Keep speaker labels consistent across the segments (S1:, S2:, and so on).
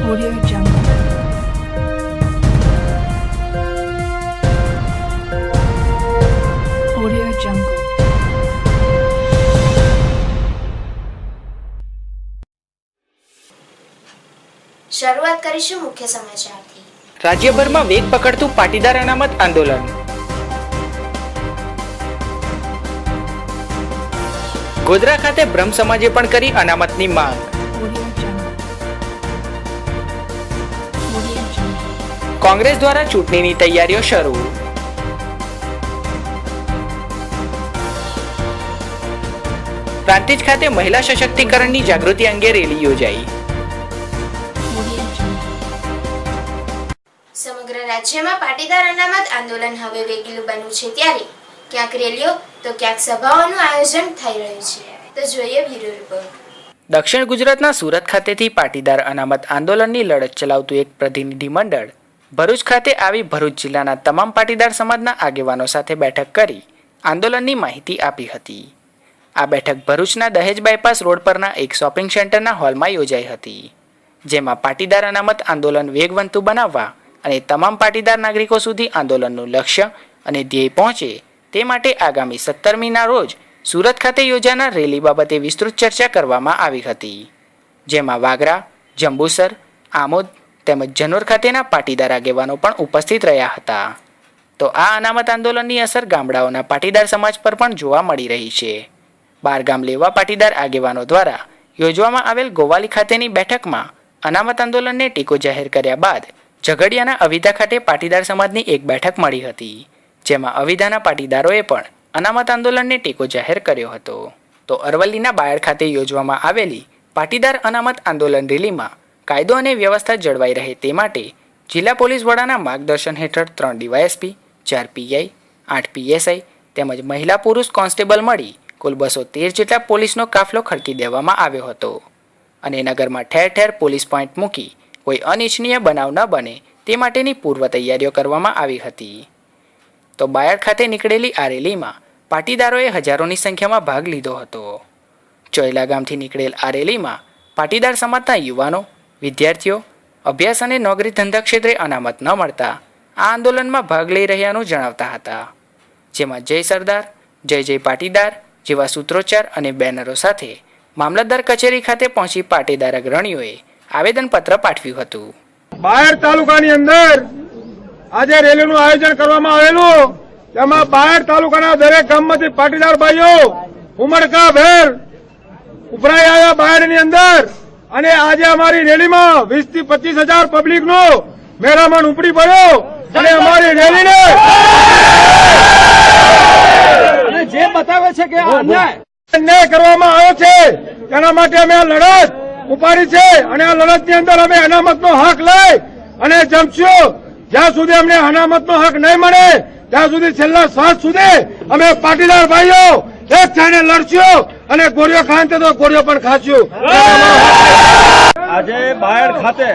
S1: Audio Jungle. Audio Jungle.
S2: શરૂઆત કરીશું મુખ્ય સમાચારથી।
S3: રાજ્યભરમાં વેગ પકડતું પાટીદાર અનામત આંદોલન। ગોધરા ખાતે બ્રહ્મ સમાજે પણ કરી અનામતની માંગ। કોંગ્રેસ દ્વારા ચૂંટણીની તૈયારીઓ શરૂ। પ્રાંતિજ ખાતે મહિલા સશક્તિકરણની જાગૃતિ અંગે રેલી યોજાઈ।
S2: સમગ્ર રાજ્યમાં પાટીદાર અનામત આંદોલન હવે વેગીલું બન્યું છે, ત્યારે ક્યાંક રેલીઓ તો ક્યાંક સભાઓનું આયોજન થઈ રહ્યું છે। તો જોઈએ બ્યુરો રિપોર્ટ।
S3: દક્ષિણ ગુજરાતના સુરત ખાતેથી પાટીદાર અનામત આંદોલનની લડત ચલાવતું એક પ્રતિનિધિ મંડળ ભરૂચ ખાતે આવી ભરૂચ જિલ્લાના તમામ પાટીદાર સમાજના આગેવાનો સાથે બેઠક કરી આંદોલનની માહિતી આપી હતી। આ બેઠક ભરૂચના દહેજ બાયપાસ રોડ પરના એક શોપિંગ સેન્ટરના હોલમાં યોજાઈ હતી, જેમાં પાટીદાર અનામત આંદોલન વેગવંતું બનાવવા અને તમામ પાટીદાર નાગરિકો સુધી આંદોલનનું લક્ષ્ય અને ધ્યેય પહોંચે તે માટે આગામી 17મીના રોજ સુરત ખાતે યોજાનાર રેલી બાબતે વિસ્તૃત ચર્ચા કરવામાં આવી હતી, જેમાં વાગરા, જંબુસર, આમોદ તેમજ જનોર ખાતેના પાટીદાર આગેવાનો પણ ઉપસ્થિત રહ્યા હતા। તો આ અનામત આંદોલનની અસર ગામડાઓના પાટીદાર સમાજ પર પણ જોવા મળી રહી છે। 12 ગામ લેવા પાટીદાર આગેવાનો દ્વારા યોજવામાં આવેલ ગોવાલી ખાતેની બેઠકમાં અનામત આંદોલનને ટેકો જાહેર કર્યા બાદ ઝઘડિયાના અવિધા ખાતે પાટીદાર સમાજની એક બેઠક મળી હતી, જેમાં અવિધાના પાટીદારોએ પણ અનામત આંદોલનને ટેકો જાહેર કર્યો હતો। તો અરવલ્લીના બાયડ ખાતે યોજવામાં આવેલી પાટીદાર અનામત આંદોલન રેલીમાં કાયદો અને વ્યવસ્થા જળવાઈ રહે તે માટે જિલ્લા પોલીસ વડાના માર્ગદર્શન હેઠળ 3 ડીવાયએસપી, 4 પીઆઈ, 8 પીએસઆઈ તેમજ મહિલા પુરુષ કોન્સ્ટેબલ મળી કુલ 213 જેટલા પોલીસનો કાફલો ખડકી દેવામાં આવ્યો હતો અને નગરમાં ઠેર ઠેર પોલીસ પોઈન્ટ મૂકી કોઈ અનિચ્છનીય બનાવ ન બને તે માટેની પૂર્વ તૈયારીઓ કરવામાં આવી હતી। તો બાયડ ખાતે નીકળેલી આ રેલીમાં પાટીદારોએ હજારોની સંખ્યામાં ભાગ લીધો હતો। ચોયલા ગામથી નીકળેલ આ રેલીમાં પાટીદાર સમાજના યુવાનો, વિદ્યાર્થીઓ અભ્યાસ અને નોકરી ધંધા ક્ષેત્રે અનામત ન મળતા આ આંદોલનમાં ભાગ લઈ રહ્યાનું જણાવતા હતા, જેમાં જય સરદાર, જય જય પાટીદાર જેવા સૂત્રોચ્ચાર અને બેનરો સાથે મામલતદાર કચેરી ખાતે પહોંચી પાટીદાર અગ્રણીઓએ આવેદનપત્ર પાઠવ્યું હતું।
S4: બાયડ તાલુકાની અંદર આજે રેલીનું આયોજન કરવામાં આવેલું, તેમાં બાયડ તાલુકાના દરેક ગામમાંથી પાટીદાર ભાઈઓ ઉમળકા ભેર ઉભરાઈ આવ્યા બાયડની અંદર અને આજે અમારી રેલીમાં 20 થી 25,000 પબ્લિકનો મેરામણ ઉપડી પડ્યો અને અમારી રેલીને જે બતાવે છે કે અન્યાય કરવામાં આવ્યો છે તેના માટે અમે આ લડત ઉપાડી છે અને આ લડતની અંદર અમે અનામતનો હક લઈ અને જમશું। જ્યાં સુધી અમને અનામતનો હક નહીં મળે ત્યાં સુધી છેલ્લા શ્વાસ સુધી અમે પાટીદાર ભાઈઓ એક થઈને લડશું અને ગોળીઓ ખાય તો ગોળીઓ પણ ખાશું।
S5: આજે બાયડ ખાતે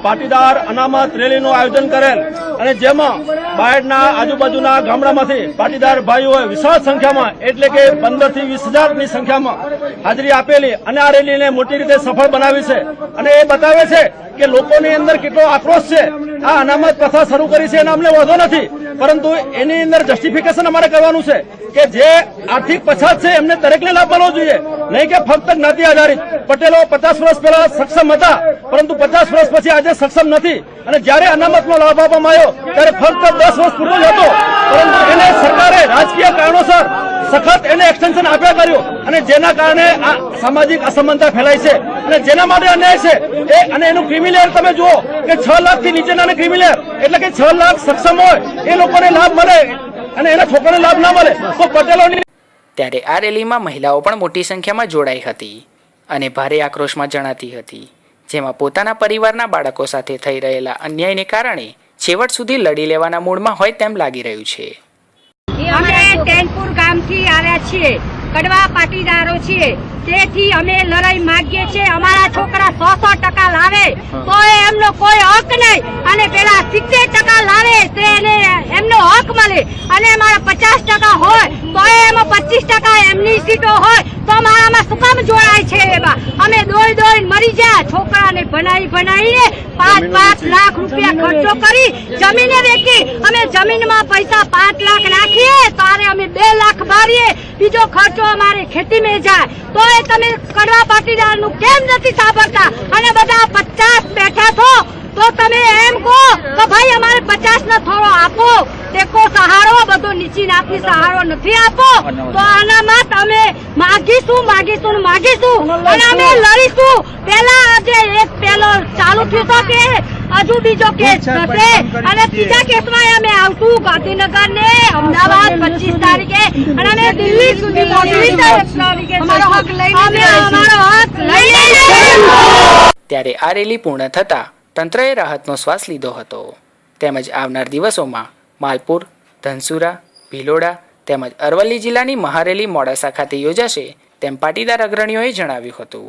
S5: પાટીદાર અનામત રેલીનું આયોજન કરેલ અને જેમાં બાયડના આજુબાજુના ગામડામાંથી પાટીદાર ભાઈઓએ વિશાળ સંખ્યામાં એટલે કે 15 થી 20,000ની સંખ્યામાં હાજરી આપેલી અને આ રેલીને મોટી રીતે સફળ બનાવી છે અને એ બતાવે છે કે લોકોની અંદર કેટલો આક્રોશ છે। આ અનામત પ્રથા શરૂ કરી છે એનો અમને વાંધો નથી, પરંતુ એની અંદર જસ્ટિફિકેશન અમારે કરવાનું છે કે જે આર્થિક પછાત છે એમને દરેકને લાભ મળવો જોઈએ, નહીં કે ફક્ત જ્ઞાતિ આધારિત। પટેલો 50 વર્ષ પહેલા સક્ષમ હતા, પરંતુ 50 વર્ષ પછી આજે સક્ષમ નથી અને જ્યારે અનામતનો લાભ આપવામાં આવ્યો ત્યારે ફક્ત 10 વર્ષ પૂર્વ જ હતો, પરંતુ એને સરકારે રાજકીય કારણોસર સખત એને એક્સટેન્શન આપ્યા કર્યું અને જેના કારણે આ સામાજિક અસમાનતા ફેલાય છે અને જેના માટે અન્યાય છે અને એનું ક્રિમિલેયર તમે જુઓ કે 6 લાખથી નીચેના ક્રિમિલેયર એટલે કે 6 લાખ સક્ષમ હોય એ લોકોને લાભ મળે અને એના છોકરાને લાભ ના મળે તો પટેલોની।
S3: ત્યારે આ રેલીમાં મહિલાઓ પણ મોટી સંખ્યામાં જોડાઈ હતી અને ભારે આક્રોશમાં જણાતી હતી, જેમાં પોતાના પરિવારના બાળકો સાથે થઈ રહેલા અન્યાયને કારણે છેવટ સુધી લડી લેવાના મૂડમાં હોય તેમ લાગી રહ્યું છે।
S6: અમે ટેનપુર ગામથી આવ્યા છીએ, કડવા પાટીદારો છીએ, તેથી અમે લડાઈ માંગીએ છીએ। અમારા છોકરા 100% લાવે તો એમનો કોઈ હક નહીં અને પેલા 70% લાવે તો એમનો હક મળે અને અમારા 50% હોય તો એમાં 25% એમની સીટો હોય તો અમારામાં શું કામ જોડાય છે? એમાં અમે દોઈ મરી જાય છોકરાને ભણાવીને 5 લાખ રૂપિયા ખર્ચો કરી જમીને વેચી અમે જમીનમાં પૈસા 5 લાખ નાખીએ તારે અમે 2 લાખ ભરીએ બીજો ખર્ચો અમારે ખેતીમાં જાય તો એ તમે કડવા પાટીદારનું કેમ નથી સાંભળતા અને બધા 50 બેઠા છો તો તમે એમ કહો કે ભાઈ અમારે 50 નો થોડો આપો ટેકો સહારો બધો નીચી નાખી સહારો નથી આપો તો આના માટે અમે માગીશું અને અમે લડીશું પેલા આજે એક પેલો ચાલુ થયો તો કે હજુ બીજો કેસ થશે અને ત્રીજા કેસમાં અમે આવશું ગાંધીનગર ને અમદાવાદ 25 તારીખે અને અમે દિલ્હી સુધી અમારો હક લઈ
S3: ત્યારે આ રેલી પૂર્ણ થતા તંત્રએ રાહતનો શ્વાસ લીધો હતો. તેમજ આવનાર દિવસોમાં માલપુર, ધનસુરા, ભિલોડા તેમજ અરવલ્લી જિલ્લાની મહારેલી મોડાસા ખાતે યોજાશે તેમ પાટીદાર અગ્રણીઓએ જણાવ્યું હતું.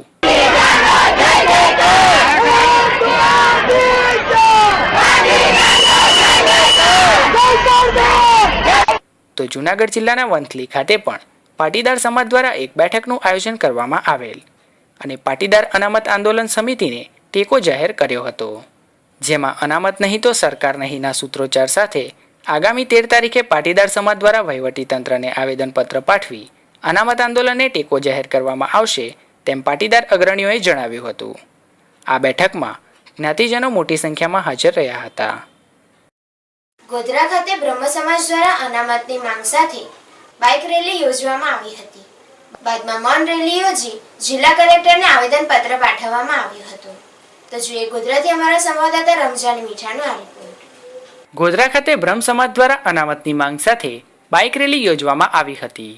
S3: તો જૂનાગઢ જિલ્લાના વંથલી ખાતે પણ પાટીદાર સમાજ દ્વારા એક બેઠકનું આયોજન કરવામાં આવેલ અને પાટીદાર અનામત આંદોલન સમિતિને ટેકો જાહેર કર્યો હતો, જેમાં અનામત નહીં તો સરકાર નહીંના સૂત્રોચ્ચાર સાથે આગામી 13 તારીખે પાટીદાર સમાજ દ્વારા વહીવટીતંત્રને આવેદનપત્ર પાઠવી અનામત આંદોલનને ટેકો જાહેર કરવામાં આવશે તેમ પાટીદાર અગ્રણીઓએ જણાવ્યું હતું. આ બેઠકમાં જ્ઞાતિજનો મોટી સંખ્યામાં હાજર રહ્યા હતા.
S2: ગોધરા ખાતે બ્રહ્મ સમાજ દ્વારા અનામતની માંગ સાથે બાઇક રેલી યોજવામાં આવી હતી. બાદમાં મૌન રેલી યોજી જિલ્લા કલેક્ટરને આવેદનપત્ર પાઠવવામાં આવ્યું હતું. તો જોઈએ ગોધરાથી અમારા સંવાદદાતા રમજાન મીઠાનો આ રિપોર્ટ.
S3: ગોધરા ખાતે બ્રહ્મ સમાજ દ્વારા અનામતની માંગ સાથે બાઇક રેલી યોજવામાં આવી હતી.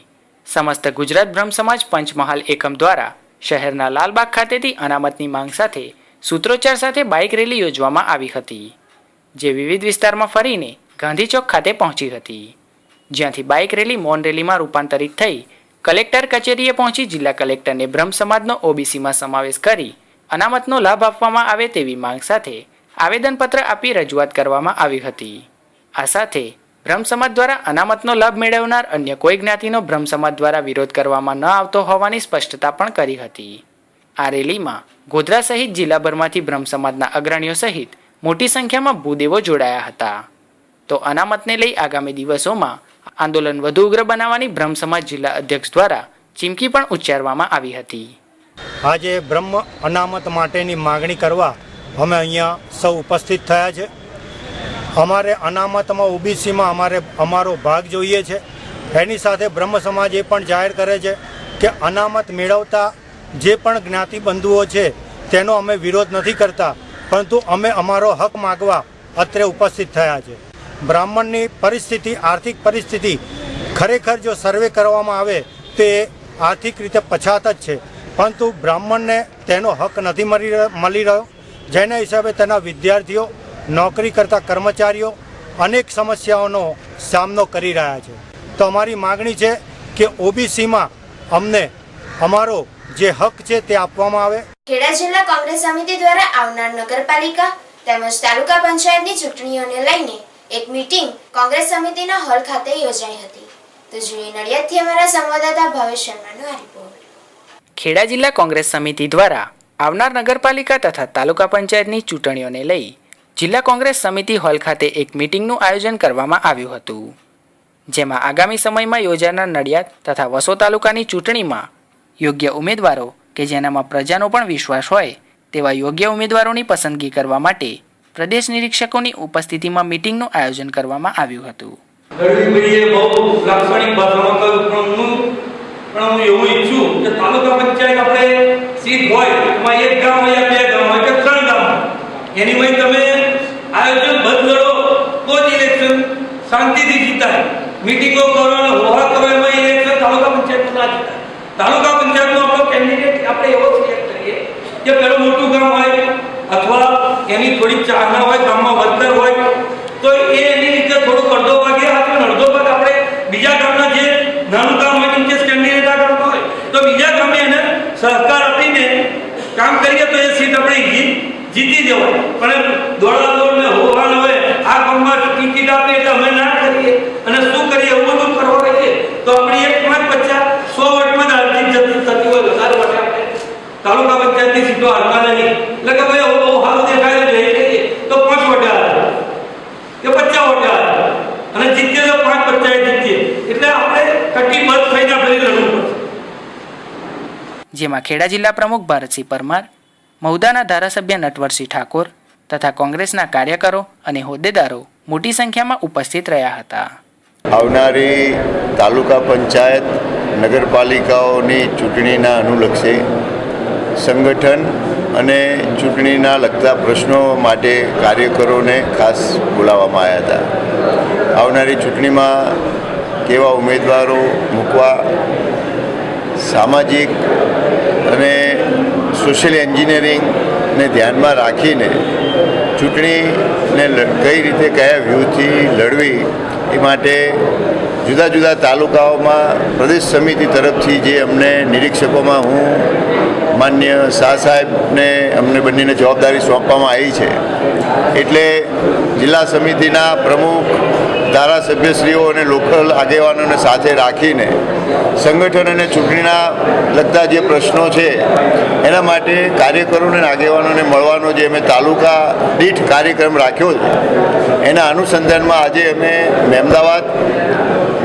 S3: સમસ્ત ગુજરાત બ્રહ્મ સમાજ પંચમહાલ એકમ દ્વારા શહેરના લાલબાગ ખાતેથી અનામતની માંગ સાથે સૂત્રોચ્ચાર સાથે બાઇક રેલી યોજવામાં આવી હતી, જે વિવિધ વિસ્તારમાં ફરીને ગાંધી ચોક ખાતે પહોંચી હતી, જ્યાંથી બાઇક રેલી મૌન રેલીમાં રૂપાંતરિત થઈ કલેક્ટર કચેરીએ પહોંચી જિલ્લા કલેક્ટરને બ્રહ્મ સમાજનો ઓબીસીમાં સમાવેશ કરી અનામતનો લાભ આપવામાં આવે તેવી માંગ સાથે આવેદનપત્ર આપી રજૂઆત કરવામાં આવી હતી. આ સાથે બ્રહ્મ સમાજ દ્વારા અનામતનો લાભ મેળવનાર અન્ય કોઈ જ્ઞાતિનો બ્રહ્મ સમાજ દ્વારા વિરોધ કરવામાં ન આવતો હોવાની સ્પષ્ટતા પણ કરી હતી. આ રેલીમાં ગોધરા સહિત જિલ્લાભરમાંથી બ્રહ્મ સમાજના અગ્રણીઓ સહિત મોટી સંખ્યામાં ભૂદેવો જોડાયા હતા. તો અનામતને લઈ આગામી દિવસોમાં આંદોલન વધુ ઉગ્ર બનાવવાની બ્રહ્મ સમાજ જિલ્લા અધ્યક્ષ દ્વારા ચીમકી પણ ઉચ્ચારવામાં આવી હતી.
S1: આજે બ્રહ્મ અનામત માટેની માગણી કરવા અમે અહીંયા સૌ ઉપસ્થિત થયા છે. અમારે અનામતમાં ઓબીસીમાં અમારો ભાગ જોઈએ છે. એની સાથે બ્રહ્મ સમાજ એ પણ જાહેર કરે છે કે અનામત મેળવતા જે પણ જ્ઞાતિ બંધુઓ છે તેનો અમે વિરોધ નથી કરતા, પરંતુ અમે અમારો હક માગવા અત્રે ઉપસ્થિત થયા છે. બ્રાહ્મણની પરિસ્થિતિ, આર્થિક પરિસ્થિતિ ખરેખર જો સર્વે કરવામાં આવે તો એ આર્થિક રીતે પછાત જ છે, પરંતુ બ્રાહ્મણને તેનો હક નથી મળી રહ્યો, જેના હિસાબે તેના વિદ્યાર્થીઓ, નોકરી કરતા કર્મચારીઓ અનેક સમસ્યાઓનો સામનો કરી રહ્યા છે. તો અમારી માગણી છે કે ઓબીસીમાં અમને અમારો જે હક છે તે આપવામાં આવે.
S2: ખેડા જિલ્લા કોંગ્રેસ સમિતિ દ્વારા આવનાર નગરપાલિકા તેમજ તાલુકા પંચાયતની ચૂંટણીઓને લઈને એક મીટિંગ કોંગ્રેસ સમિતિના હોલ ખાતે યોજાઈ હતી. તો જોઈએ નડિયાદથી અમારા સંવાદદાતા ભાવેશ શર્માનો આ રિપોર્ટ.
S3: ખેડા જિલ્લા કોંગ્રેસ સમિતિ દ્વારા આવનાર નગરપાલિકા તથા તાલુકા પંચાયતની ચૂંટણીઓને લઈ જિલ્લા કોંગ્રેસ સમિતિ હોલ ખાતે એક મીટિંગનું આયોજન કરવામાં આવ્યું હતું, જેમાં આગામી સમયમાં યોજાનાર નડિયાદ તથા વસો તાલુકાની ચૂંટણીમાં યોગ્ય ઉમેદવારો કે જેનામાં પ્રજાનો પણ વિશ્વાસ હોય તેવા યોગ્ય ઉમેદવારોની પસંદગી કરવા માટે પ્રદેશ નિરીક્ષકોની ઉપસ્થિતિમાં મીટિંગનું આયોજન કરવામાં આવ્યું હતું.
S7: પણ હું એવું ઈચ્છું કે તાલુકા પંચાયત આપણે સીટ હોય એમાં એક ગામ હોય, 2 ગામ હોય કે 3 ગામ હોય, એની વઈ તમે આયોજન બંધ કરો તો જ ઇલેક્શન શાંતિથી જીતાય. મીટિંગો કરો અને હોવા કરો એમાં ઇલેક્શન તાલુકા પંચાયતમાં ના જીતાય. તાલુકા પંચાયતનો આપણો કેન્ડિડેટ આપણે એવો સિલેક્ટ કરીએ કે પેલું મોટું ગામ હોય અથવા એની થોડી ચાહના હોય, ગામમાં વર્કર હોય, તો એની રીતે થોડુંક અડધો ભાગે આપણે અડધો ભાગ આપણે બીજા ગામના જે નાનું ગામ હોય કે કેન્ડિડેટ આગળ હોય તો બીજા ગામે એને સહકાર આપીને કામ કરીએ તો એ સીટ આપણે જીતી જવાય. પણ દોડાદોડ ને હોવાના હોય આ ગામમાં ટિકિટ આપીએ એટલે અમે ના કરીએ અને શું કરીએ એવું બધું કરવા રહીએ તો આપણી 1 5 50 100 વોટમાં જ હાલતી થતી હોય. વધારે વોટ આપણે તાલુકા પંચાયતની સીટો હારવાને નહીં. એટલે કે ભાઈ બહુ સારું દેખાય છે તો 5 વોટે આવે કે 50 વોટે આવે અને જીતે તો 5 પંચાયત જીતે. એટલે આપણે કટીબદ્ધ થઈને આપણે લડવું પડશે.
S3: જેમાં ખેડા જિલ્લા પ્રમુખ ભારતસિંહ પરમાર, મહુદાના ધારાસભ્ય નટવરસિંહ ઠાકોર તથા કોંગ્રેસના કાર્યકરો અને હોદ્દેદારો મોટી સંખ્યામાં ઉપસ્થિત રહ્યા હતા.
S8: આવનારી તાલુકા પંચાયત નગરપાલિકાઓની ચૂંટણીના અનુલક્ષે સંગઠન અને ચૂંટણીના લગતા પ્રશ્નો માટે કાર્યકરોને ખાસ બોલાવવામાં આવ્યા હતા. આવનારી ચૂંટણીમાં કેવા ઉમેદવારો મૂકવા, સામાજિક અને સોશિયલ એન્જિનિયરિંગને ધ્યાનમાં રાખીને ચૂંટણીને કઈ રીતે કયા વ્યૂહથી લડવી એ માટે જુદા જુદા તાલુકાઓમાં પ્રદેશ સમિતિ તરફથી જે અમને નિરીક્ષકોમાં હું માન્ય શાહ સાહેબને અમને બંનેને જવાબદારી સોંપવામાં આવી છે. એટલે જિલ્લા સમિતિના પ્રમુખ, ધારાસભ્યશ્રીઓ અને લોકલ આગેવાનોને સાથે રાખીને સંગઠન અને ચૂંટણીના લગતા જે પ્રશ્નો છે એના માટે કાર્યકરોને અને આગેવાનોને મળવાનો જે અમે તાલુકા દીઠ કાર્યક્રમ રાખ્યો છે એના અનુસંધાનમાં આજે અમે મહેમદાવાદ,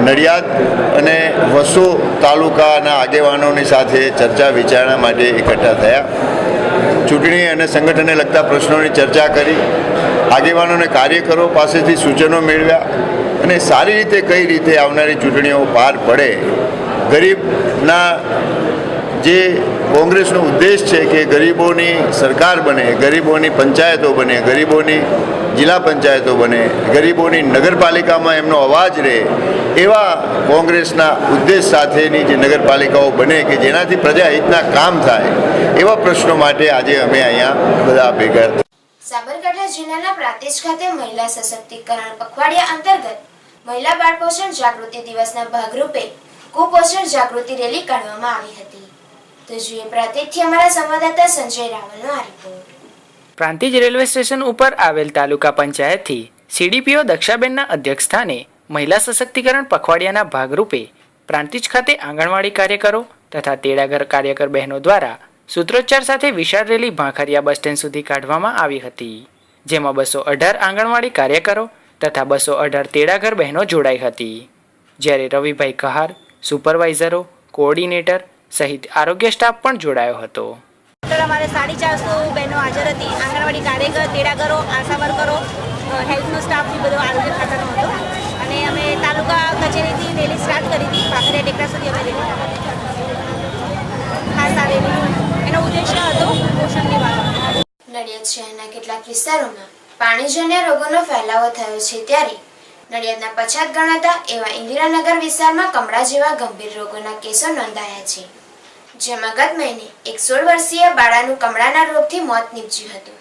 S8: નડિયાદ અને વસો તાલુકાના આગેવાનોની સાથે ચર્ચા વિચારણા માટે એકઠા થયા. ચૂંટણી અને સંગઠનને લગતા પ્રશ્નોની ચર્ચા કરી, આગેવાનો અને કાર્યકરો પાસેથી સૂચનો મેળવ્યા અને સારી રીતે કઈ રીતે આવનારી ચૂંટણીઓ પાર પડે. ગરીબના જે કોંગ્રેસનો ઉદ્દેશ છે કે ગરીબોની સરકાર બને, ગરીબોની પંચાયતો બને, ગરીબોની જિલ્લા પંચાયતો બને, ગરીબોની નગરપાલિકામાં એમનો અવાજ રહે, એવા કોંગ્રેસના ઉદ્દેશ સાથેની જે નગરપાલિકાઓ બને કે જેનાથી પ્રજાહિતના કામ થાય, એવા પ્રશ્નો માટે આજે અમે અહીંયા બધા ભેગા.
S2: સાબરકાંઠા જિલ્લાના પ્રાંતિજ ખાતે મહિલા સશક્તિકરણ પખવાડિયા અંતર્ગત મહિલા બાળ પોષણ જાગૃતિ દિવસના ભાગરૂપે કુપોષણ જાગૃતિ રેલી કાઢવામાં આવી હતી. તો જોઈએ પ્રાંતિજથી અમારા સંવાદદાતા સંજય રાવલનો આ રિપોર્ટ.
S3: પ્રાંતિજ રેલવે સ્ટેશન ઉપર આવેલ તાલુકા પંચાયતથી સીડીપીઓ દક્ષાબેનના અધ્યક્ષસ્થાને મહિલા સશક્તિકરણ પખવાડિયાના ભાગરૂપે પ્રાંતિજ ખાતે આંગણવાડી કાર્યકરો તથા તેડાગર કાર્યકર બહેનો દ્વારા સૂત્રોચ્ચાર સાથે વિશાળ રેલી ભાંખરિયા બસ સ્ટેન્ડ સુધી કાઢવામાં આવી હતી. જેમાં 218 આંગણવાડી કાર્યકરો તથા 218 તેડાગર બહેનો જોડાઈ હતી. જ્યારે રવિભાઈ કહાર, સુપરવાઇઝરો, કોઓર્ડિનેટર સહિત આરોગ્ય સ્ટાફ પણ જોડાયો હતો.
S9: અમારે 450 બહેનો હાજર હતી. આંગણવાડી કાર્યકર, તેડાગરો, આશા વર્કરો, હેલ્થનો સ્ટાફ બી બધો આરોગ્ય ખાતાનો હતો. અને અમે તાલુકા કચેરીથી રેલી સ્ટાર્ટ કરી હતી. ભાખરિયા ટેકરા સુધી અમે રેલી ખાસ આ રેલી એનો ઉદ્દેશ્ય હતો પોષણની વાત.
S2: નડિયાદ શહેરના કેટલાક વિસ્તારોમાં પાણીજન્ય રોગોનો ફેલાવો થયો છે, ત્યારે નડિયાદના પછાત ગણાતા એવા ઇન્દિરાનગર વિસ્તારમાં કમળા જેવા ગંભીર રોગોના કેસો નોંધાયા છે. જેમાં ગત મહિને એક 16 વર્ષીય બાળાનું કમળાના રોગથી મોત નીપજ્યું હતું.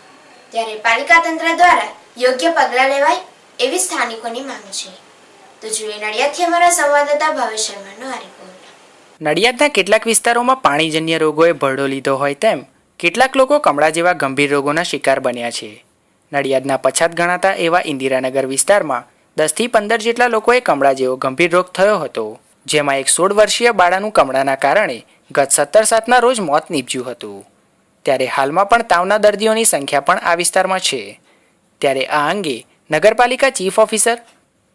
S2: ત્યારે પાલિકા તંત્ર દ્વારા યોગ્ય પગલાં લેવાય એવી સ્થાનિકોની માંગ છે. તો જોઈએ નડિયાદથી અમારા સંવાદદાતા ભાવેશ શર્માનો આ રિપોર્ટ.
S3: નડિયાદના કેટલાક વિસ્તારોમાં પાણીજન્ય રોગોએ ભરડો લીધો હોય તેમ કેટલાક લોકો કમળા જેવા ગંભીર રોગોના શિકાર બન્યા છે. નડિયાદના પછાત ગણાતા એવા ઇન્દિરાનગર વિસ્તારમાં 10 થી 15 જેટલા લોકોએ કમળા જેવો ગંભીર રોગ થયો હતો. જેમાં એક 16 વર્ષીય બાળાનું કમળાના કારણે ગત 17/7ના રોજ મોત નીપજ્યું હતું. ત્યારે હાલમાં પણ તાવના દર્દીઓની સંખ્યા પણ આ વિસ્તારમાં છે. ત્યારે આ અંગે નગરપાલિકા ચીફ ઓફિસર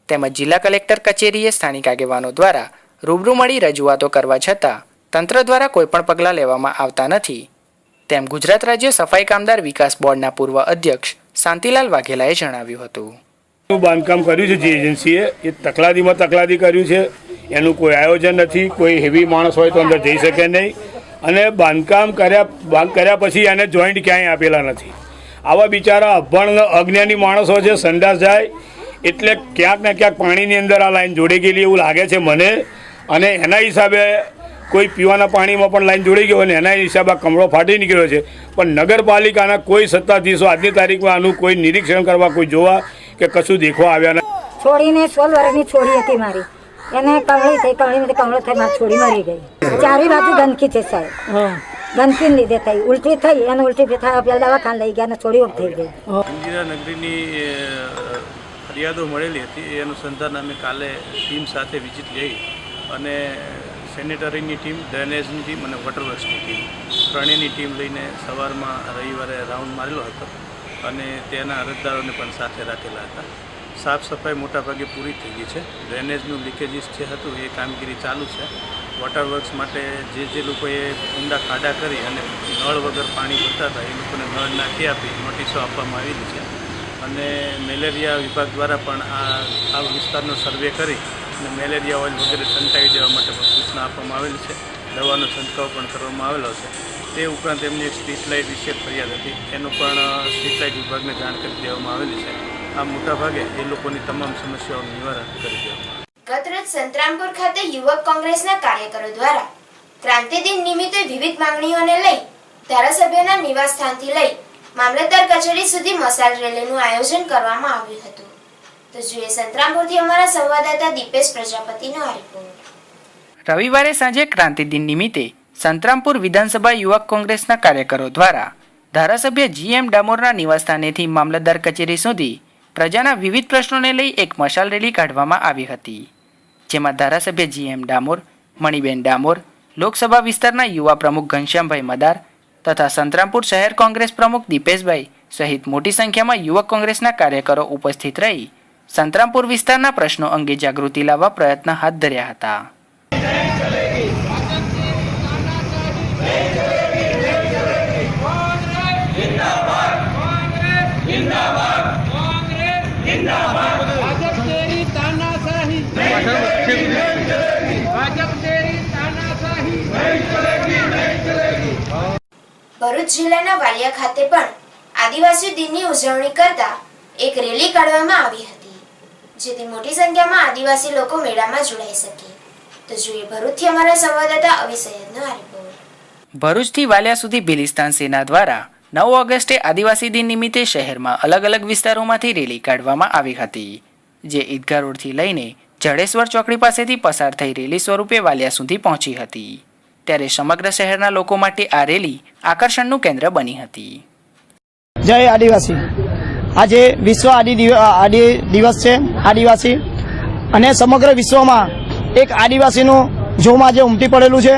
S3: તેમજ જિલ્લા કલેક્ટર કચેરીએ સ્થાનિક આગેવાનો દ્વારા રૂબરૂ મળી રજૂઆતો કરવા છતાં તંત્ર દ્વારા કોઈપણ પગલાં લેવામાં આવતા નથી તેમ ગુજરાત રાજ્ય સફાઈ કામદાર વિકાસ બોર્ડના પૂર્વ અધ્યક્ષ શાંતિલાલ વાઘેલાએ જણાવ્યું હતું.
S4: બાંધકામ કર્યું છે જે એજન્સીએ એ તકલાદી કર્યું છે. એનું કોઈ આયોજન નથી. કોઈ હેવી માણસ હોય તો અંદર જઈ શકે નહીં. અને બાંધકામ કર્યા પછી એને જોઈન્ટ ક્યાંય આપેલા નથી. આવા બિચારા અભણ અજ્ઞાની માણસો છે. સંડાસ જાય એટલે ક્યાંક ને ક્યાંક પાણીની અંદર આ લાઈન જોડી ગયેલી એવું લાગે છે મને. અને એના હિસાબે કોઈ પીવાના પાણીમાં પણ લાઈન જોડી ગયો અને એના હિસાબે કમળો ફાટી નીકળ્યો છે. પણ નગરપાલિકાના કોઈ સત્તાધીશો આજની તારીખમાં આનું કોઈ નિરીક્ષણ કરવા, કોઈ જોવા કે કશું દેખવા આવ્યા નથી.
S10: છોડીને 16 વર્ષની છોડી હતી મારી. એને કમળી થઈ, કમળો થઈ, મારી છોડી મરી ગઈ. ચારે બાજુ ગંદકી છે સાહેબ. ગંદકી લીધે થઈ, ઉલટી થઈ. એને ઉલટી થયા પેલા દવાખાને લઈ ગયા અને છોડી ઓફ થઈ ગઈ.
S11: ઇન્દિરાનગરની ફરિયાદો મળેલી હતી. એ અનુસંધાન અમે કાલે ટીમ સાથે વિઝિટ લઈ અને સેનેટરીની ટીમ, ડ્રેનેજની ટીમ અને વોટરવર્ક્સની ટીમ ત્રણેયની ટીમ લઈને સવારમાં રવિવારે રાઉન્ડ મારેલો હતો અને તેના અરજદારોને પણ સાથે રાખેલા હતા. સાફ સફાઈ મોટાભાગે પૂરી થઈ ગઈ છે. ડ્રેનેજનું લીકેજીસ જે હતું એ કામગીરી ચાલુ છે. વોટરવર્ક્સ માટે જે લોકોએ ઊંડા ખાડા કરી અને નળ વગર પાણી ભરતા હતા એ લોકોને નળ નાખી આપી નોટિસો આપવામાં આવેલી છે અને મેલેરિયા વિભાગ દ્વારા પણ આ વિસ્તારનો સર્વે કરી અને મેલેરિયા ઓઇલ વગેરે છંટાવી દેવા માટે પણ સૂચના આપવામાં આવેલી છે. દવાનો છંટકાવ પણ કરવામાં આવેલો છે. તે ઉપરાંત એમની એક સ્ટ્રીટ લાઇટ વિશે ફરિયાદ હતી, એનું પણ સ્ટ્રીટ લાઇટ વિભાગને જાણ કરી દેવામાં આવેલી છે. આ મોટાભાગે એ લોકોની તમામ સમસ્યાઓનું નિવારણ કરી દેવામાં.
S2: ગતરોજ સંતરામપુર ખાતે યુવક કોંગ્રેસના કાર્યકરો દ્વારા ક્રાંતિ દિન નિમિત્તે વિવિધ માંગણીઓને લઈ ધારાસભ્યના નિવાસસ્થાનથી લઈ મામલતદાર કચેરી સુધી મશાલ રેલીનું આયોજન કરવામાં આવ્યું હતું. તો જોઈએ સંતરામપુરથી અમારા સંવાદદાતા દીપેશ પ્રજાપતિનો આ રિપોર્ટ.
S3: રવિવારે સાંજે ક્રાંતિ દિન નિમિત્તે સંતરામપુર વિધાનસભા યુવક કોંગ્રેસના કાર્યકરો દ્વારા ધારાસભ્ય GM ડામોરના નિવાસસ્થાનેથી મામલતદાર કચેરી સુધી પ્રજાના વિવિધ પ્રશ્નોને લઈ એક મશાલ રેલી કાઢવામાં આવી હતી, જેમાં ધારાસભ્ય GM ડામોર, મણિબેન ડામોર, લોકસભા વિસ્તારના યુવા પ્રમુખ ઘનશ્યામભાઈ મદાર તથા સંતરામપુર શહેર કોંગ્રેસ પ્રમુખ દીપેશભાઈ સહિત મોટી સંખ્યામાં યુવક કોંગ્રેસના કાર્યકરો ઉપસ્થિત રહી સંતરામપુર વિસ્તારના પ્રશ્નો અંગે જાગૃતિ લાવવા પ્રયત્ન હાથ ધર્યા હતા.
S2: ભરૂચ જિલ્લાના વાલિયા ખાતે પણ આદિવાસી દિનની ઉજવણી કરતા એક રેલી કાઢવામાં આવી હતી, જેથી મોટી સંખ્યામાં આદિવાસી લોકો મેળામાં જોડાઈ શકે. તો જોઈએ ભરૂચથી અમારા સંવાદદાતા અવી સૈયદનો આ રિપોર્ટ.
S3: ભરૂચથી વાલિયા સુધી ભીલિસ્તાન સેના દ્વારા 9 ઓગસ્ટે આદિવાસી દિન નિમિત્તે શહેરમાં અલગ અલગ વિસ્તારોમાંથી રેલી કાઢવામાં આવી હતી, જે ઈદગાહ રોડથી લઈને જડેશ્વર ચોકડી પાસેથી પસાર થઈ રેલી સ્વરૂપે વાલિયા સુધી પહોંચી હતી. ત્યારે સમગ્ર શહેરના લોકો માટે આ રેલી આકર્ષણનું કેન્દ્ર બની હતી.
S12: જય આદિવાસી. આજે વિશ્વ આદિ દિવસ છે. આદિવાસી અને સમગ્ર વિશ્વમાં એક આદિવાસીનું જોમ આજે ઉમટી પડેલું છે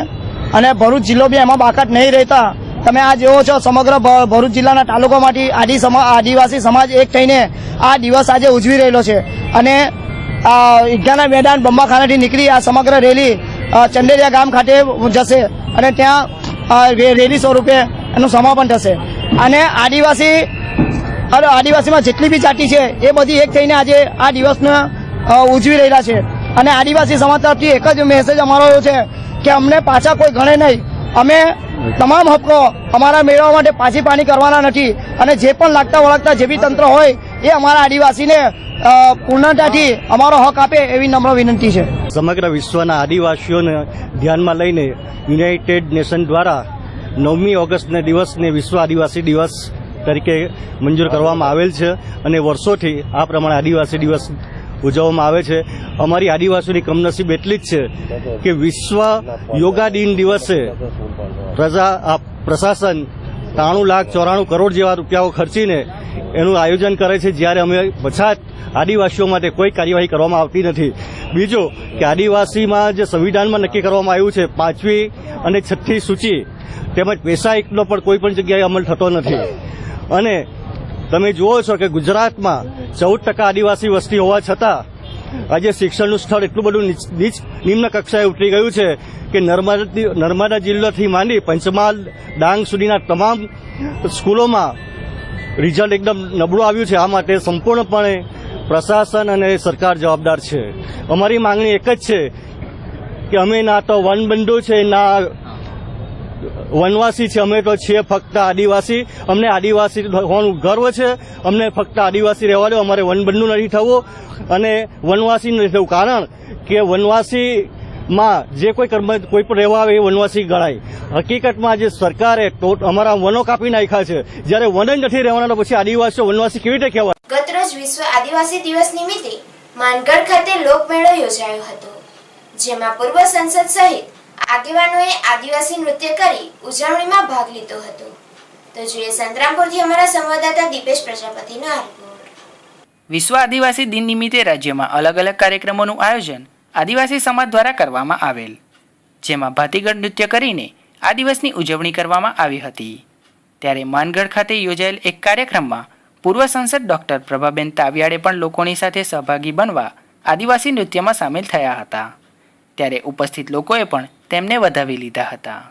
S12: અને ભરૂચ જિલ્લો બી એમાં બાકાત નહીં રહેતા. તમે આ જેવો છો સમગ્ર ભરૂચ જિલ્લાના તાલુકામાંથી આદિવાસી સમાજ એક થઈને આ દિવસ આજે ઉજવી રહેલો છે અને ઈદગાહના મેદાન બંબાખાનાથી નીકળી આ સમગ્ર રેલી ચંદેરિયા ગામ ખાતે જશે અને ત્યાં રેલી સ્વરૂપે એનું સમાપન થશે. અને આદિવાસીમાં જેટલી બી જાતિ છે એ બધી એક થઈને આજે આ દિવસને ઉજવી રહેલા છે અને આદિવાસી સમાજ તરફથી એક જ મેસેજ અમારો એવો છે કે અમને પાછા કોઈ ગણે નહીં. અમે તમામ હક્કો અમારા મેળવવા માટે પાછી પાણી કરવાના નથી અને જે પણ લાગતા વળગતા જે બી તંત્ર હોય એ અમારા આદિવાસીને પૂર્ણતાથી અમારો હક આપે એવી નમ્ર વિનંતી છે.
S13: સમગ્ર વિશ્વના આદિવાસીઓને ધ્યાનમાં લઈને યુનાઇટેડ નેશન દ્વારા 9મી ઓગસ્ટના દિવસને વિશ્વ આદિવાસી દિવસ તરીકે મંજૂર કરવામાં આવેલ છે અને વર્ષોથી આ પ્રમાણે આદિવાસી દિવસ ઉજવવામાં આવે છે. અમારી આદિવાસીઓની કમનસીબ એટલી જ છે કે વિશ્વ યોગા દિન દિવસે પ્રશાસન 93,94 કરોડ જેવા રૂપિયાઓ ખર્ચીને એનું આયોજન કરે છે, જ્યારે અમે પછાત આદિવાસીઓ માટે કોઈ કાર્યવાહી કરવામાં આવતી નથી. બીજું કે આદિવાસીમાં જે સંવિધાનમાં નક્કી કરવામાં આવ્યું છે 5મી અને 6ઠ્ઠી સૂચિ તેમજ પૈસા એકનો પણ કોઈ પણ જગ્યાએ અમલ થતો નથી. અને તમે જુઓ છો કે ગુજરાતમાં 14% આદિવાસી વસ્તી હોવા છતાં આજે શિક્ષણનું સ્થળ એટલું બધું નિમ્ન કક્ષાએ ઉતરી ગયું છે કે નર્મદા જિલ્લાથી માંડી પંચમહાલ ડાંગ સુધીના તમામ સ્કૂલોમાં રિઝલ્ટ એકદમ નબળું આવ્યું છે. આ માટે સંપૂર્ણપણે પ્રશાસન અને સરકાર જવાબદાર છે. અમારી માંગણી એક જ છે કે અમે ના તો વનબંધુ છે ના વનવાસી છે, અમે તો છીએ ફક્ત આદિવાસી. અમને આદિવાસી હોવાનું ગર્વ છે. અમને ફક્ત આદિવાસી રહેવા દો, અમારે વનબંધુ નથી થવું અને વનવાસી નથી થવું. કારણ કે વનવાસીમાં જે કોઈ પણ રહેવા આવે એ વનવાસી ગણાય. હકીકતમાં જે સરકારે અમારા વનો કાપી નાખ્યા છે, જ્યારે વન જ નથી રહેવાના તો પછી આદિવાસીઓ વનવાસી કેવી રીતે કહેવાય.
S2: ગતરોજ વિશ્વ આદિવાસી દિવસ નિમિત્તે માનગઢ ખાતે લોકમેળો યોજાયો હતો, જેમાં પૂર્વ સંસદ સહિત આગેવાનોએ આદિવાસી નૃત્ય કરી ઉજવણીમાં ભાગ લીધો હતો. તો જોઈએ સંતરામપુરથી અમારા સંવાદદાતા દીપેશ પ્રજાપતિનો આ રિપોર્ટ.
S3: વિશ્વ આદિવાસી દિન નિમિત્તે રાજ્યમાં અલગ અલગ કાર્યક્રમોનું આયોજન આદિવાસી સમાજ દ્વારા કરવામાં આવેલ, જેમાં ભાતીગળ નૃત્ય કરીને આ દિવસની ઉજવણી કરવામાં આવી હતી. ત્યારે માનગઢ ખાતે યોજાયેલ એક કાર્યક્રમમાં પૂર્વ સંસદ ડોક્ટર પ્રભાબેન તાવિયાડે પણ લોકોની સાથે સહભાગી બનવા આદિવાસી નૃત્યમાં સામેલ થયા હતા. ત્યારે ઉપસ્થિત લોકોએ પણ તેમને વધાવી લીધા હતા.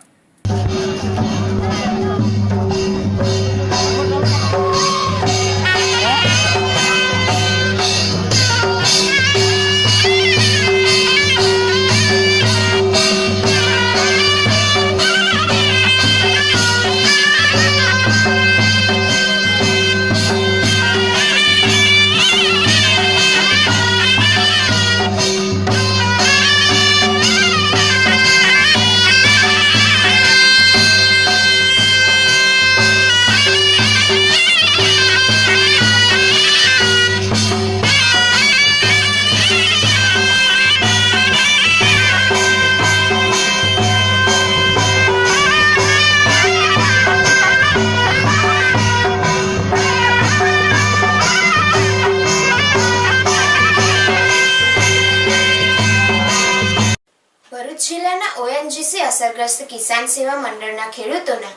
S2: જિલ્લાના ઓએનજીસી અસરગ્રસ્ત કિસાન સેવા મંડળના ખેડૂતોના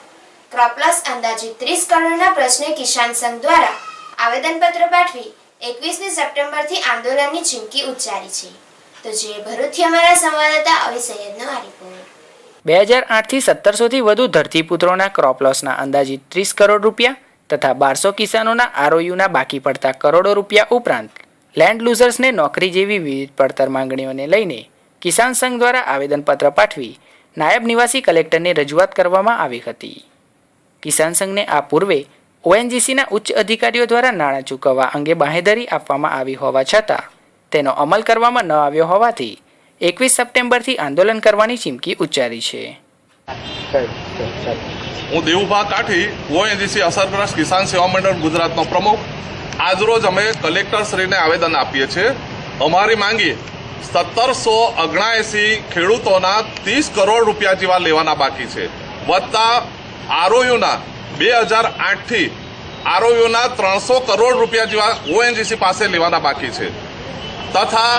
S2: ક્રોપલોસ અંદાજિત 30 કરોડના પ્રશ્ને કિસાન સંઘ દ્વારા આવેદનપત્ર પાઠવી 21મી સપ્ટેમ્બરથી આંદોલનની ચીમકી ઉચ્ચારી છે. તો જે ભરૂચથી અમારા સંવાદદાતા અવી સૈયદનો આ રિપોર્ટ.
S3: 2008થી 1700થી વધુ ધરતીપુત્રોના ક્રોપલોસના અંદાજિત 30 કરોડ રૂપિયા તથા 1200 કિસાનોના આરઓયુના બાકી પડતા કરોડો રૂપિયા ઉપરાંત લેન્ડ લૂઝર્સને નોકરી જેવી વિવિધ પડતર માંગણીઓને લઈને કિસાન સંઘ દ્વારા આવેદનપત્ર પાઠવી નાયબ નિવાસી કલેક્ટરને રજૂઆત કરવામાં આવી હતી. કિસાન સંઘને આ પૂર્વે ઓએનજીસીના ઉચ્ચ અધિકારીઓ દ્વારા નાણાં ચૂકવવા અંગે બાંહેધરી આપવામાં આવી હોવા છતાં તેનો અમલ કરવામાં ન આવ્યો હોવાથી 21 સપ્ટેમ્બરથી આંદોલન કરવાની ચીમકી ઉચ્ચારી છે.
S14: હું દેવુભા કાઠી, ઓએનજીસી અસરગ્રસ્ત કિસાન સેવા મંડળ ગુજરાતનો પ્રમુખ. આજરોજ અમે કલેક્ટરશ્રીને આવેદન આપીએ છીએ. અમારી માંગી 1779 ખેડૂતોના 30 કરોડ રૂપિયા જેવા લેવાના બાકી છે, વત્તા આરઓયુના 2008થી આરઓયુના 300 કરોડ રૂપિયા જેવા ઓએનજીસી પાસે લેવાના બાકી છે, તથા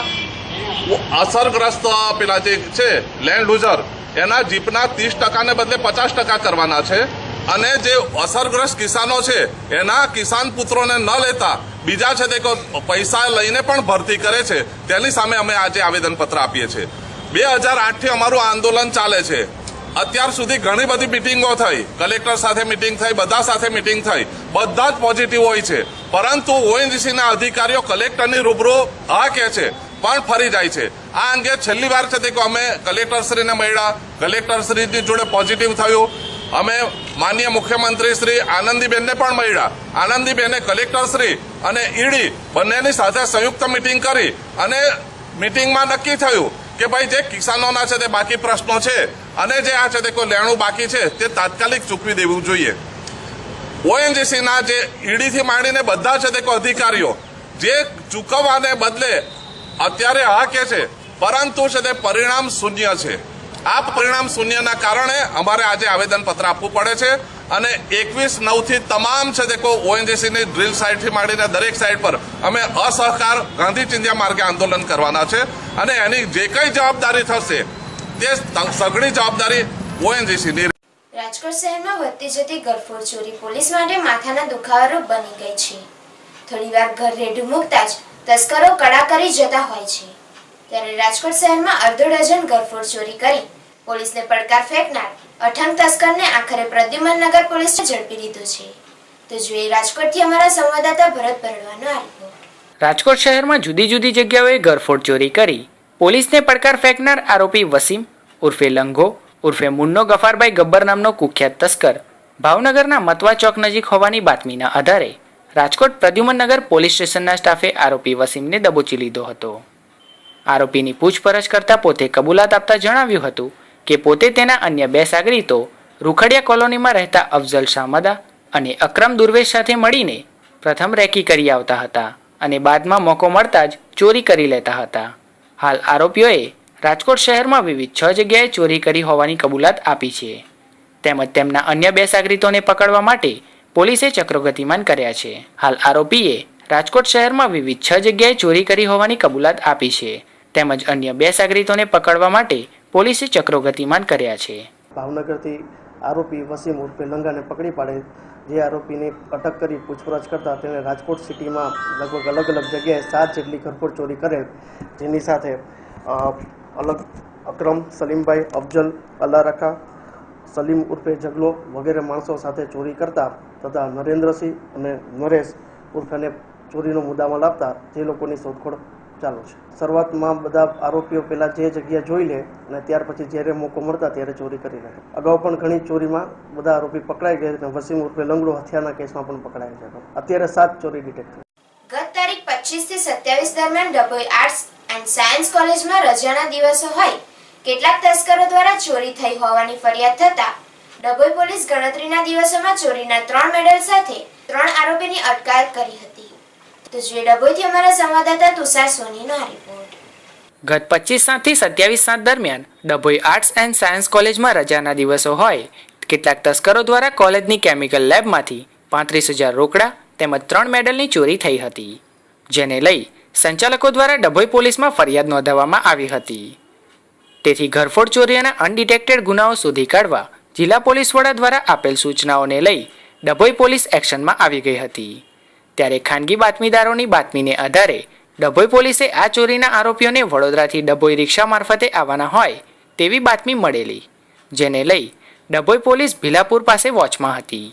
S14: અસરગ્રસ્ત પેલા જે છે લેન્ડ લૂઝર એના જીપના 30% ને બદલે 50% કરવાના છે, અને જે અસરગ્રસ્ત કિસાનો છે એના કિસાન પુત્રોને ન લેતા બીજા છે તે પૈસા લઈને પણ ભરતી કરે છે, તેની સામે અમે આજે આવેદનપત્ર આપીએ છીએ. 2008થી અમારું આંદોલન ચાલે છે. અત્યાર સુધી ઘણી બધી મિટિંગો થઈ, કલેક્ટર સાથે મિટિંગ થઈ, બધા સાથે મિટિંગ થઈ, બધા જ પોઝિટિવ હોય છે, પરંતુ ઓએનજીસીના અધિકારીઓ કલેક્ટરની રૂબરૂ હા કહે છે પણ ફરી જાય છે. આ અંગે છેલ્લી વાર છે તે અમે કલેક્ટરશ્રીને મળ્યા, કલેક્ટરશ્રીની જોડે પોઝિટિવ થયું. અમે માનનીય મુખ્યમંત્રી શ્રી આનંદીબેનને પણ મળ્યા. આનંદીબેને કલેક્ટરશ્રી અને ઈડી બંનેની સાથે સંયુક્ત મિટિંગ કરી અને મિટિંગમાં નક્કી થયું કે ભાઈ જે કિસાનોના છે તે બાકી પ્રશ્નો છે અને જે આ છે તે કોઈ લેણું બાકી છે તે તાત્કાલિક ચૂકવી દેવું જોઈએ. ઓએનજીસીના જે ઈડીથી માંડીને બધા છે તે અધિકારીઓ જે ચૂકવવાને બદલે અત્યારે હા કે છે, પરંતુ છે તે પરિણામ શૂન્ય છે. આ પરિણામ શૂન્યના કારણે અમારે આજે આવેદનપત્ર આપવું પડે છે અને 21/9થી તમામ છે તે ઓએનજીસીની ડ્રીલ સાઇટથી માંડીને દરેક સાઇટ પર અમે અસહકાર ગાંધી ચિંધ્યા માર્ગે આંદોલન કરવાના છે અને એની જે કઈ જવાબદારી થશે તે સઘળી જવાબદારી ઓએનજીસીની.
S2: રાજકોટ શહેરમાં વધતી જતી ઘરફોડ ચોરી પોલીસ માટે માથાના દુખાવારૂપ બની ગઈ છે. થોડીવાર ઘર રેઢું મૂકતા જ તસ્કરો કડા કરી જતા હોય છે. ત્યારે રાજકોટ શહેરમાં અડધો ડઝન ઘરફોડ ચોરી કરી પોલીસને પડકાર ફેંકનાર અઠંગ તસ્કરને આખરે પ્રદ્યુમનનગર પોલીસે ઝડપી લીધો છે. તો જોઈએ રાજકોટથી અમારા સંવાદદાતા ભરત ભરડવાનો આ રિપોર્ટ.
S3: રાજકોટ શહેરમાં જુદી જુદી જગ્યાઓએ ઘરફોડ ચોરી કરી પોલીસને પડકાર ફેંકનાર આરોપી વસીમ ઉર્ફે લંઘો ઉર્ફે મુન્નો ગફારભાઈ ગબ્બર નામનો કુખ્યાત તસ્કર ભાવનગરના મતવા ચોક નજીક હોવાની બાતમીના આધારે રાજકોટ પ્રદ્યુમનનગર પોલીસ સ્ટેશનના સ્ટાફે આરોપી વસીમને દબોચી લીધો હતો. આરોપીની પૂછપરછ કરતા પોતે કબૂલાત આપતા જણાવ્યું હતું કે પોતે તેના અન્ય 2 સાગરીતો રૂખડિયા કોલોનીમાં રહેતા અફઝલ શામદા અને અકરમ દુર્વેશ સાથે મળીને પ્રથમ રેકી કરી આવતા હતા અને બાદમાં મોકો મળતા જ ચોરી કરી લેતા હતા. હાલ આરોપીઓએ રાજકોટ શહેરમાં વિવિધ 6 જગ્યાએ ચોરી કરી હોવાની કબૂલાત આપી છે. તેમજ તેમના અન્ય 2 સાગરીતોને પકડવા માટે પોલીસે ચક્રો ગતિમાન કર્યા છે. હાલ આરોપીએ રાજકોટ શહેરમાં વિવિધ 6 જગ્યાએ ચોરી કરી હોવાની કબૂલાત આપી છે. તેમજ અન્ય 2 સાગરીતોને પકડવા માટે પોલીસે ચક્રો ગતિમાન કર્યા છે.
S15: ભાવનગરથી આરોપી વસીમ ઉર્ફે લંગાને પકડી પાડે જે આરોપીને અટક કરી પૂછપરછ કરતા તેણે રાજકોટ સિટીમાં લગભગ અલગ અલગ જગ્યાએ 7 જેટલી ઘરફોડ ચોરી કરેલ, જેની સાથે અલગ અકરમ, સલીમભાઈ, અફજલ, અલ્લારખા, સલીમ ઉર્ફે જગલો વગેરે માણસો સાથે ચોરી કરતા તથા નરેન્દ્રસિંહ અને નરેશ ઉર્ફેને ચોરીનો મુદ્દામાલ આપતા તે લોકોની શોધખોળ ચાલુ છે. શરૂઆતમાં બધા આરોપીઓ પહેલાં જે જગ્યા જોઈ લે અને ત્યાર પછી જ્યારે મોકો મળતા ત્યારે ચોરી કરી રહે. અગાઉ પણ ઘણી ચોરીમાં બધા આરોપી પકડાઈ ગયા અને વસીમ ઉર્ફે લંગડો હત્યાના કેસમાં પણ પકડાયા છે. અત્યારે 7 ચોરી ડિટેક્ટ થઈ.
S2: ગત તારીખ 25 થી 27 દરમિયાન ડભોઈ આર્ટ્સ એન્ડ સાયન્સ કોલેજમાં રજાના દિવસો હોય કેટલાક તસ્કરો દ્વારા ચોરી થઈ હોવાની ફરિયાદ થતા ડભોઈ પોલીસ ગણતરીના દિવસોમાં ચોરીના 3 મેડલ સાથે 3 આરોપીની અટકાયત કરી હતી. તો જે ડભોઈથી અમારા સંવાદદાતા તુષાર સોનીનો રિપોર્ટ.
S3: ગત 25 થી 27 દરમિયાન ડભોઈ આર્ટ્સ એન્ડ સાયન્સ કોલેજમાં રજાના દિવસો હોય કેટલાક તસ્કરો દ્વારા કોલેજની કેમિકલ લેબમાંથી 35,000 રોકડા તેમજ 3 મેડલની ચોરી થઈ હતી, જેને લઈ સંચાલકો દ્વારા ડભોઈ પોલીસમાં ફરિયાદ નોંધાવવામાં આવી હતી. તેથી ઘરફોડ ચોરીના અનડિટેક્ટેડ ગુનાઓ શોધી કાઢવા જિલ્લા પોલીસ વડા દ્વારા આપેલ સૂચનાઓને લઈ ડભોઈ પોલીસ એક્શનમાં આવી ગઈ હતી. ત્યારે ખાનગી બાતમીદારોની બાતમીને આધારે ડભોઈ પોલીસે આ ચોરીના આરોપીઓને વડોદરાથી ડભોઈ રિક્ષા મારફતે આવવાના હોય તેવી બાતમી મળેલી, જેને લઈ ડભોઈ પોલીસ ભીલાપુર પાસે વોચમાં હતી.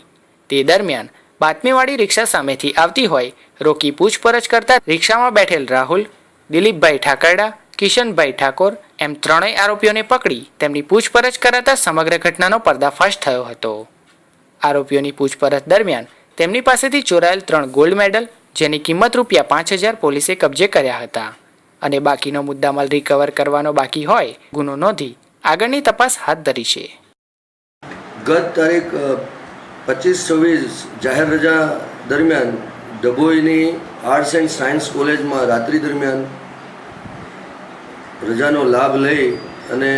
S3: તે દરમિયાન બાતમીવાળી રિક્ષા સામેથી આવતી હોય રોકી પૂછપરછ કરતા રિક્ષામાં બેઠેલ રાહુલ, દિલીપભાઈ ઠાકરડા, કિશનભાઈ ઠાકોર એમ 3 આરોપીઓને પકડી તેમની પૂછપરછ કરાતા સમગ્ર ઘટનાનો પર્દાફાશ થયો હતો. આરોપીઓની પૂછપરછ દરમિયાન તેમની પાસેથી ચોરાયેલ 3 ગોલ્ડ મેડલ જેની કિંમત ₹5,000 પોલીસે કબજે કર્યા હતા અને બાકીનો મુદ્દામાલ રિકવર કરવાનો બાકી હોય ગુનો નોંધી આગળની તપાસ હાથ ધરી છે.
S16: ગત તારીખ 25-26 જાહેર રજા દરમિયાન ડભોઈની આર્ટ્સ એન્ડ સાયન્સ કોલેજમાં રાત્રિ દરમિયાન રજાનો લાભ લઈ અને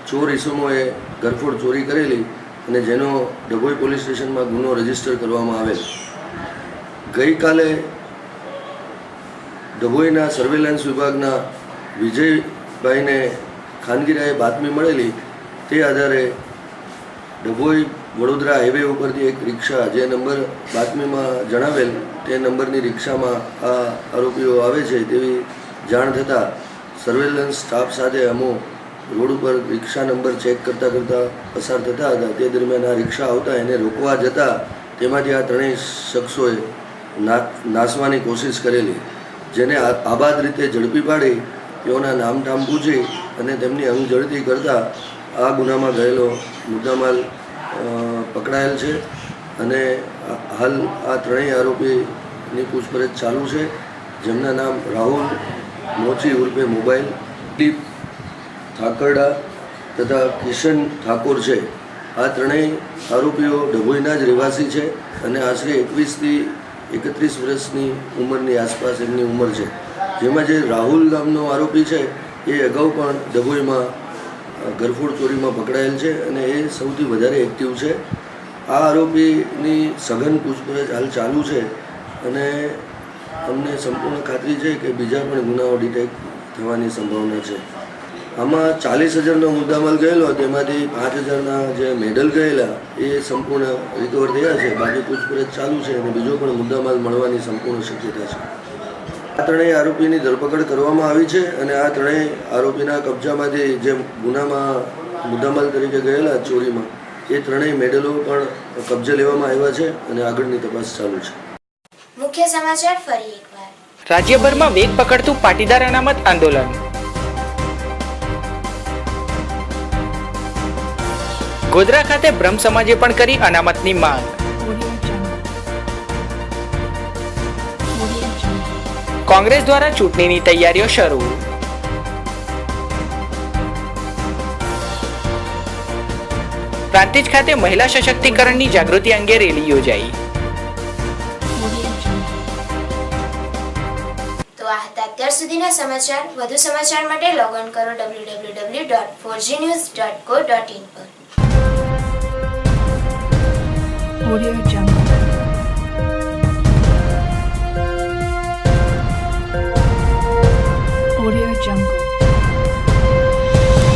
S16: ચોર ઇસમોએ ઘરફોડ ચોરી કરેલી અને જેનો ડભોઈ પોલીસ સ્ટેશનમાં ગુનો રજીસ્ટર કરવામાં આવેલ. ગઈકાલે ડભોઈના સર્વેલન્સ વિભાગના વિજયભાઈને ખાનગીરાએ બાતમી મળેલી, તે આધારે ડભોઈ વડોદરા હાઈવે ઉપરથી એક રિક્ષા જે નંબર બાતમીમાં જણાવેલ તે નંબરની રિક્ષામાં આ આરોપીઓ આવે છે તેવી જાણ થતાં સર્વેલન્સ સ્ટાફ સાથે અમો રોડ ઉપર રિક્ષા નંબર ચેક કરતાં પસાર થતા હતા. તે દરમિયાન આ રિક્ષા આવતા એને રોકવા જતાં તેમાંથી આ 3 શખ્સોએ નાસવાની કોશિશ કરેલી, જેને આબાદ રીતે ઝડપી પાડી તેઓના નામઠામ પૂછી અને તેમની અંગઝડતી કરતાં આ ગુનામાં ગયેલો મુદ્દામાલ પકડાયેલ છે અને હાલ આ 3 આરોપીની પૂછપરછ ચાલુ છે, જેમના નામ રાહુલ મોચી ઉર્ફે મોબાઈલ, દીપ ઠાકરડા તથા કિશન ઠાકોર છે. આ 3 આરોપીઓ ડભોઈના જ રહેવાસી છે અને આશરે 21 થી 31 વર્ષની ઉંમરની આસપાસ એમની ઉંમર છે. જેમાં જે રાહુલ નામનો આરોપી છે એ અગાઉ પણ ડભોઈમાં ઘરફોડ ચોરીમાં પકડાયેલ છે અને એ સૌથી વધારે એક્ટિવ છે. આ આરોપીની સઘન પૂછપરછ હાલ ચાલુ છે અને અમને સંપૂર્ણ ખાતરી છે કે બીજા પણ ગુનાઓ ડિટેક્ટ થવાની સંભાવના છે. આમાં 40,000નો મુદ્દામાલ ગયેલો, તેમાંથી 5,000ના જે મેડલ ગયેલા એ સંપૂર્ણ રિકવર થયા છે. બાકી પૂછપરછ ચાલુ છે અને બીજો પણ મુદ્દામાલ મળવાની સંપૂર્ણ શક્યતા છે. આ 3 આરોપીની ધરપકડ કરવામાં આવી છે અને આ 3 આરોપીના કબજામાંથી જે ગુનામાં મુદ્દામાલ તરીકે ગયેલા ચોરીમાં એ 3 મેડલો પણ કબજે લેવામાં આવ્યા છે અને આગળની તપાસ ચાલુ છે.
S2: મુખ્ય સમાચાર ફરી એકવાર.
S3: રાજ્યભરમાં વેગ પકડતું પાટીદાર અનામત આંદોલન. ગોધરા ખાતે બ્રહ્મ સમાજે પણ કરી અનામતની માંગ. કોંગ્રેસ દ્વારા ચૂંટણીની તૈયારીઓ શરૂ. પ્રાંતિજ ખાતે મહિલા સશક્તિકરણની જાગૃતિ અંગે રેલી યોજાઈ.
S2: તો આ હતા અત્યાર સુધીના સમાચાર. વધુ સમાચાર માટે લોગ ઓન કરો www.4gnews.co.in પર.
S17: Audio Jungle.